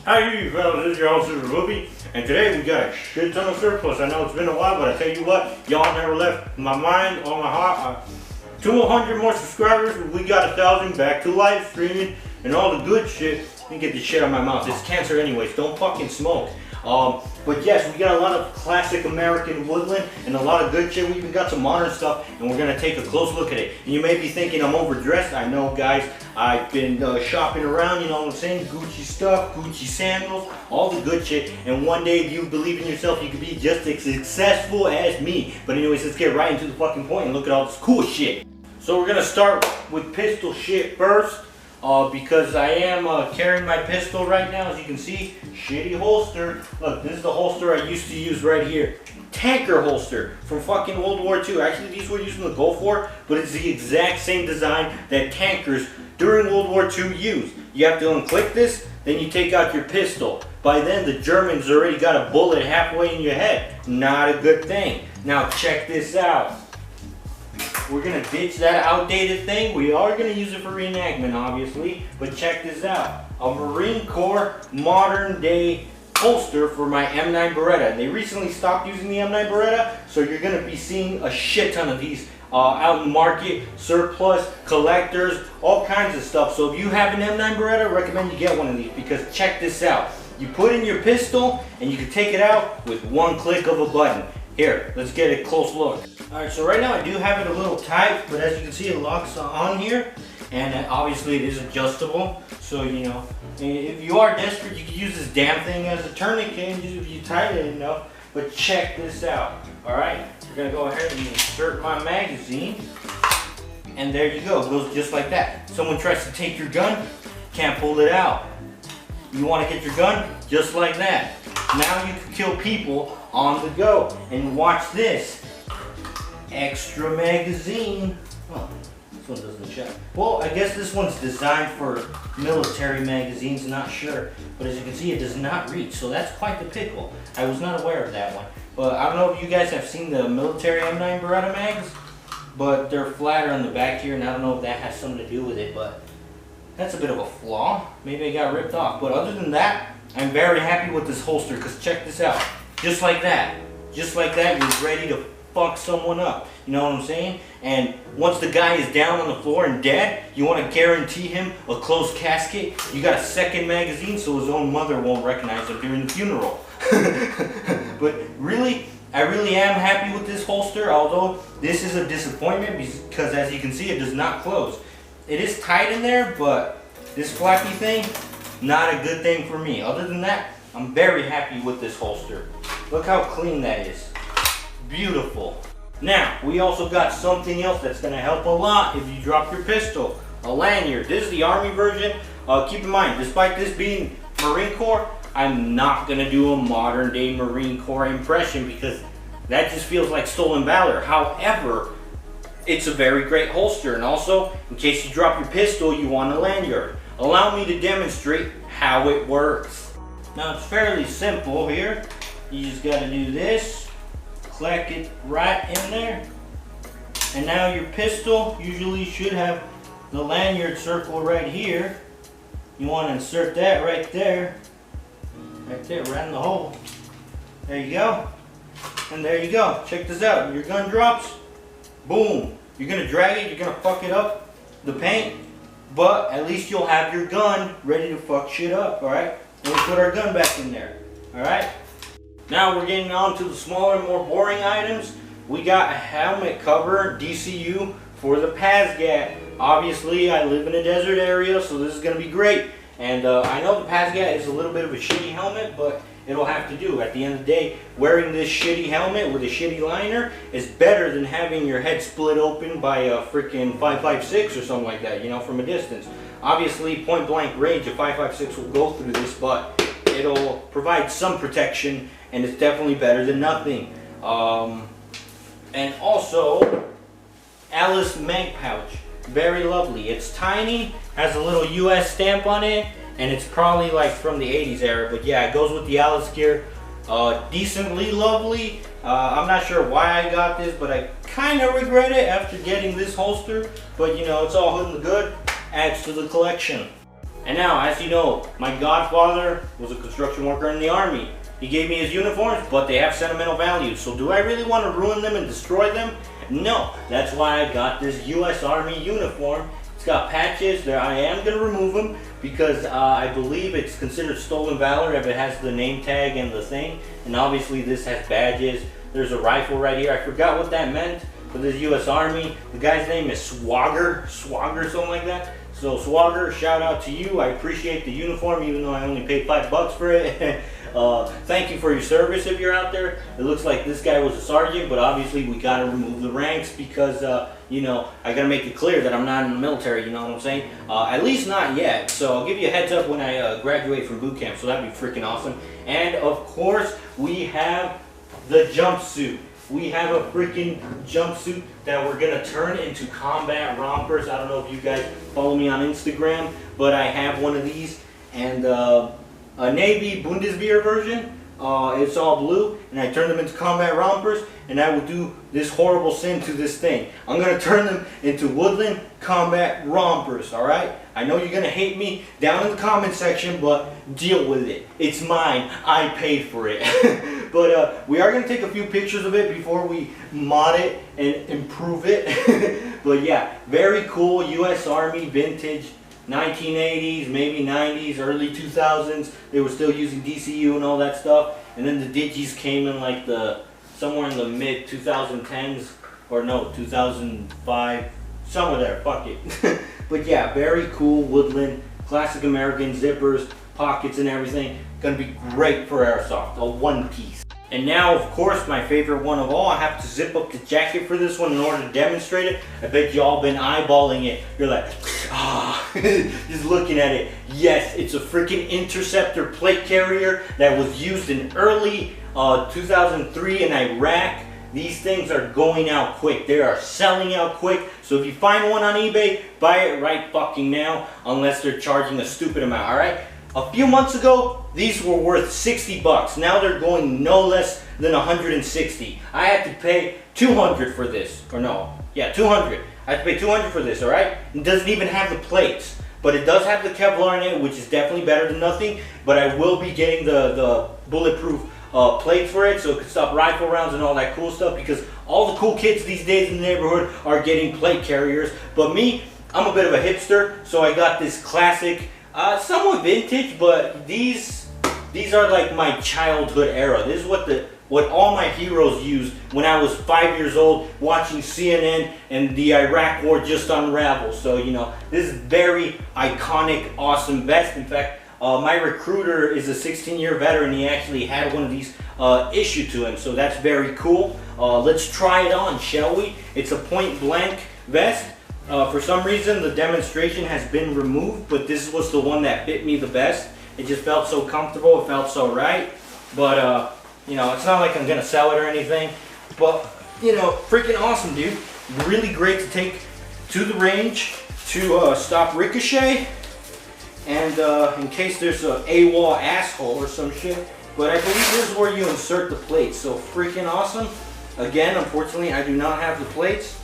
How are you fellas? This is your host, Super Booby, and today we got a shit ton of surplus. I know it's been a while, but I tell you what, y'all never left my mind or my heart. 200 more subscribers, we got 1,000 back to live streaming and all the good shit. Let me get this shit out of my mouth. It's cancer anyways, don't fucking smoke. But yes, we got a lot of classic American woodland and a lot of good shit. We even got some modern stuff, and we're gonna take a close look at it. And you may be thinking I'm overdressed. I know, guys. I've been shopping around, you know what I'm saying? Gucci stuff, Gucci sandals, all the good shit. And one day, if you believe in yourself, you can be just as successful as me. But anyways, let's get right into the fucking point and look at all this cool shit. So we're gonna start with pistol shit first. Because I am carrying my pistol right now, as you can see, shitty holster. Look, this is the holster I used to use right here. Tanker holster from fucking World War II. Actually, these were used in the Gulf War, but it's the exact same design that tankers during World War II used. You have to unclick this, then you take out your pistol. By then, the Germans already got a bullet halfway in your head. Not a good thing. Now check this out. We're gonna ditch that outdated thing. We are gonna use it for reenactment, obviously, but check this out. A Marine Corps modern day holster for my M9 Beretta. They recently stopped using the M9 Beretta, so you're gonna be seeing a shit ton of these out in market, surplus, collectors, all kinds of stuff. So if you have an M9 Beretta, I recommend you get one of these, because check this out. You put in your pistol and you can take it out with one click of a button. Here, let's get a close look. Alright, so right now I do have it a little tight, but as you can see, it locks on here, and obviously it is adjustable. So, you know, if you are desperate, you can use this damn thing as a tourniquet if you tighten it enough. But check this out. Alright, we're gonna go ahead and insert my magazine, and there you go. It goes just like that. Someone tries to take your gun, can't pull it out. You want to get your gun? Just like that. Now you can kill people on the go. And watch this. Extra magazine. Oh, this one doesn't check. Well, I guess this one's designed for military magazines, not sure. But as you can see, it does not reach, so that's quite the pickle. I was not aware of that one. But I don't know if you guys have seen the military M9 Beretta mags, but they're flatter on the back here, and I don't know if that has something to do with it, but that's a bit of a flaw. Maybe it got ripped off. But other than that, I'm very happy with this holster, because check this out. Just like that. Just like that, you're ready to fuck someone up. You know what I'm saying? And once the guy is down on the floor and dead, you want to guarantee him a closed casket. You got a second magazine so his own mother won't recognize him during the funeral. But really, I really am happy with this holster, although this is a disappointment because as you can see, it does not close. It is tight in there, but this flappy thing, not a good thing for me. Other than that, I'm very happy with this holster. Look how clean that is. Beautiful. Now, we also got something else that's going to help a lot if you drop your pistol. A lanyard. This is the Army version. Keep in mind, despite this being Marine Corps, I'm not going to do a modern day Marine Corps impression because that just feels like stolen valor. However, it's a very great holster, and also, in case you drop your pistol, you want a lanyard. Allow me to demonstrate how it works. Now, it's fairly simple here. You just got to do this, click it right in there, and now your pistol usually should have the lanyard circle right here. You want to insert that right there, right in the hole. There you go, and there you go. Check this out. Your gun drops, boom. You're gonna drag it, you're gonna fuck it up, the paint, but at least you'll have your gun ready to fuck shit up, alright? And we put our gun back in there, alright? Now we're getting on to the smaller, more boring items. We got a helmet cover, DCU, for the PASGAT. Obviously, I live in a desert area, so this is gonna be great. And I know the PASGAT is a little bit of a shitty helmet, but it'll have to do. At the end of the day, wearing this shitty helmet with a shitty liner is better than having your head split open by a freaking 5.56 or something like that, you know, from a distance. Obviously, point blank range, a 5.56 will go through this, but it'll provide some protection, and it's definitely better than nothing. And also, Alice mag pouch. Very lovely. It's tiny, has a little US stamp on it, and it's probably like from the 80s era, but yeah, it goes with the Alice gear. Decently lovely. I'm not sure why I got this, but I kind of regret it after getting this holster, but you know, it's all hood and good, adds to the collection. And now, as you know, my godfather was a construction worker in the Army. He gave me his uniforms, but they have sentimental value. So do I really want to ruin them and destroy them? No. That's why I got this U.S. Army uniform. It's got patches. There, I am going to remove them because I believe it's considered stolen valor if it has the name tag and the thing. And obviously this has badges. There's a rifle right here. I forgot what that meant for this U.S. Army. The guy's name is Swagger, something like that. So Swagger, shout out to you. I appreciate the uniform, even though I only paid $5 for it. Thank you for your service if you're out there. It looks like this guy was a sergeant, but obviously we gotta remove the ranks because, you know, I gotta make it clear that I'm not in the military, you know what I'm saying? At least not yet. So I'll give you a heads up when I graduate from boot camp, so that'd be freaking awesome. And of course, we have the jumpsuit. We have a freaking jumpsuit that we're gonna turn into combat rompers. I don't know if you guys follow me on Instagram, but I have one of these, and a Navy Bundeswehr version. It's all blue, and I turn them into combat rompers, and I will do this horrible sin to this thing. I'm gonna turn them into woodland combat rompers, alright? I know you're gonna hate me down in the comment section, but deal with it. It's mine. I paid for it. But we are gonna take a few pictures of it before we mod it and improve it. But yeah, very cool U.S. Army vintage 1980s, maybe 90s, early 2000s. They were still using DCU and all that stuff. And then the digis came in like somewhere in the mid 2010s, or no, 2005, somewhere there, fuck it. But yeah, very cool woodland, classic American zippers, pockets and everything. Gonna be great for airsoft, a one piece. And now, of course, my favorite one of all, I have to zip up the jacket for this one in order to demonstrate it. I bet y'all been eyeballing it. You're like, ah, just looking at it. Yes, it's a freaking Interceptor plate carrier that was used in early 2003 in Iraq. These things are going out quick. They are selling out quick. So if you find one on eBay, buy it right fucking now, unless they're charging a stupid amount, all right? A few months ago, these were worth 60 bucks. Now they're going no less than 160. I had to pay 200 for this, or no, yeah, 200. I had to pay 200 for this, all right? It doesn't even have the plates, but it does have the Kevlar in it, which is definitely better than nothing. But I will be getting the bulletproof plates for it, so it can stop rifle rounds and all that cool stuff, because all the cool kids these days in the neighborhood are getting plate carriers. But me, I'm a bit of a hipster, so I got this classic, somewhat vintage, but these are like my childhood era. This is what all my heroes used when I was 5 years old, watching CNN and the Iraq war just unravel. So, you know, this is very iconic, awesome vest. In fact, my recruiter is a 16-year veteran. He actually had one of these issued to him, so that's very cool. Let's try it on, shall we? It's a point blank vest. For some reason, the demonstration has been removed, but this was the one that fit me the best. It just felt so comfortable, it felt so right. But, you know, it's not like I'm gonna sell it or anything. But, you know, freaking awesome, dude. Really great to take to the range to stop ricochet. And in case there's a AWOL asshole or some shit. But I believe this is where you insert the plates. So freaking awesome. Again, unfortunately, I do not have the plates.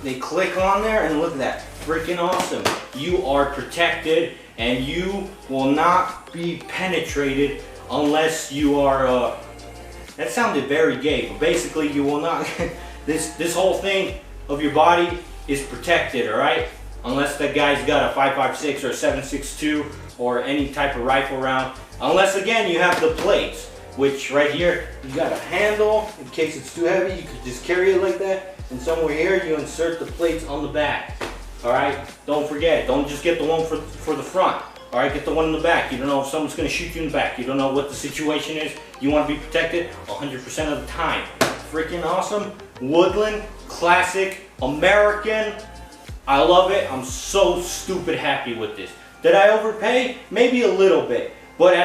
They click on there and look at that. Freaking awesome. You are protected and you will not be penetrated unless you are, that sounded very gay, but basically you will not, this whole thing of your body is protected, alright? Unless that guy's got a 5.56 or a 7.62 or any type of rifle round. Unless, again, you have the plates, which right here, you got a handle in case it's too heavy. You could just carry it like that. And somewhere here, you insert the plates on the back. All right, don't forget, don't just get the one for the front. All right, get the one in the back. You don't know if someone's gonna shoot you in the back. You don't know what the situation is. You wanna be protected 100% of the time. Freaking awesome, woodland, classic, American. I love it. I'm so stupid happy with this. Did I overpay? Maybe a little bit. But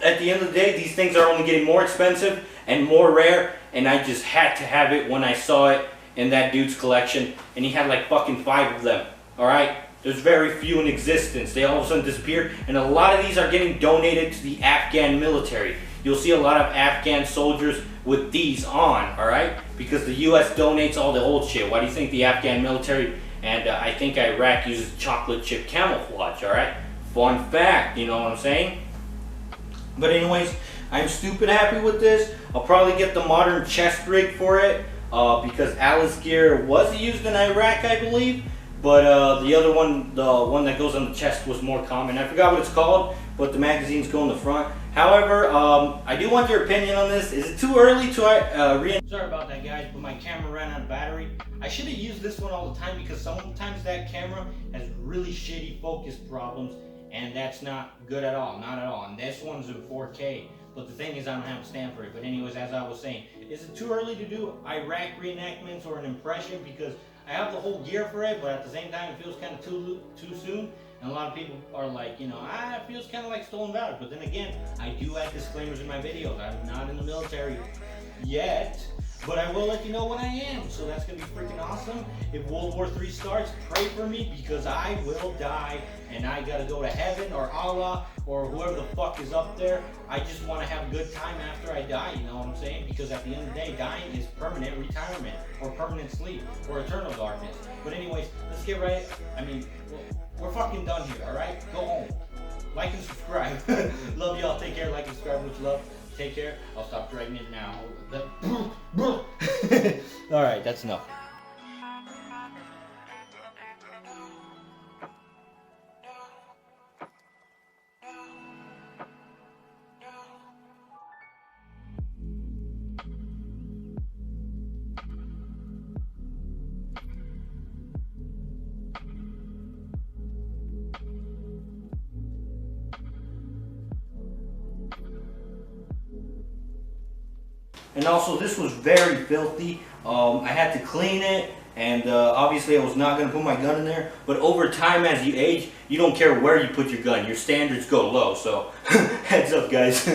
at the end of the day, these things are only getting more expensive and more rare, and I just had to have it when I saw it in that dude's collection, and he had like fucking 5 of them. Alright? There's very few in existence. They all of a sudden disappeared, and a lot of these are getting donated to the Afghan military. You'll see a lot of Afghan soldiers with these on, alright? Because the US donates all the old shit. Why do you think the Afghan military and I think Iraq uses chocolate chip camouflage, alright? Fun fact, you know what I'm saying? But anyways, I'm stupid happy with this. I'll probably get the modern chest rig for it because Alice gear was used in Iraq, I believe. But the other one, the one that goes on the chest, was more common. I forgot what it's called, but the magazines go in the front. However, I do want your opinion on this. Is it too early to Sorry about that, guys, but my camera ran out of battery. I should have used this one all the time because sometimes that camera has really shitty focus problems, and that's not good at all, not at all. And this one's in 4K, but the thing is I don't have a stand for it. But anyways, as I was saying, is it too early to do Iraq reenactments or an impression? Because I have the whole gear for it, but at the same time it feels kind of too soon. And a lot of people are like, you know, it feels kind of like stolen valor. But then again, I do add disclaimers in my videos. I'm not in the military yet, but I will let you know when I am. So that's going to be freaking awesome. If World War III starts, pray for me because I will die and I got to go to heaven or Allah or whoever the fuck is up there. I just want to have a good time after I die, you know what I'm saying? Because at the end of the day, dying is permanent retirement or permanent sleep or eternal darkness. But anyways, let's get right. I mean, we're fucking done here, alright? Go home. Like and subscribe. Love y'all. Take care. Like and subscribe. Much love. Take care. I'll stop dragging it now. Alright, that's enough. And also, this was very filthy. I had to clean it, and obviously I was not going to put my gun in there. But over time, as you age, you don't care where you put your gun. Your standards go low. So, heads up, guys.